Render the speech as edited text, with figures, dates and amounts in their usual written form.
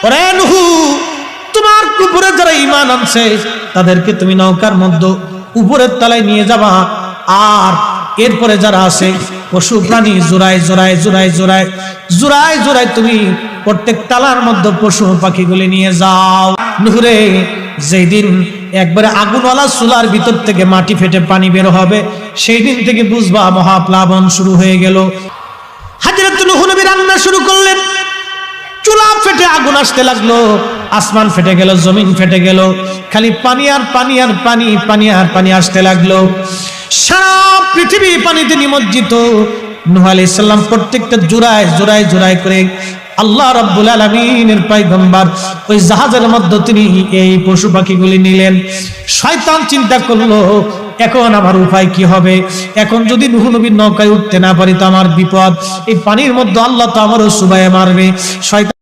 ওরে নূহ, তোমার উপরে যারা ঈমান আনছে তাদেরকে তুমি নৌকার মধ্যে উপরের তলায় নিয়ে যাবা, আর এরপরে যারা আছে পশু প্রাণী জোড়ায় জোড়ায় জোড়ায় জোড়ায় জোড়ায় জোড়ায় তুমি প্রত্যেক তালার মধ্যে পশু পাখিগুলি নিয়ে যাও। নূহ রে, যেই দিন একবারে আগুনওয়ালা চুলার ভিতর থেকে মাটি ফেটে পানি বের হবে, সেই দিন থেকে বুঝবা মহাপ্লাবন শুরু হয়ে গেল। হযরত নূহ নবী রান্না শুরু করলেন, চুলা ফেটে আগুন আসতে লাগলো, আসমান ফেটে গেল, জমিন ফেটে গেল, খালি পানি আর পানি আর পানি, পানি আর পানি আসতে লাগলো। সারা পৃথিবী পানিতে নিমজ্জিত। নূহ আলাইহিস সালাম প্রত্যেকটা জোড়ায় জোড়ায় জোড়ায় করে আল্লাহ রাব্বুল আলামিনের পয়গম্বর ওই জাহাজের মধ্যে তিনি এই পশু পাখিগুলি নিলেন। শয়তান চিন্তা করলো, এখন আমার উপায় কি হবে? এখন যদি নূহ নবীর নৌকায় উঠতে না পারি তো আমার বিপদ। এই পানির মধ্যে আল্লাহ তো আমারও সুবায়ে মারবে। শয়তান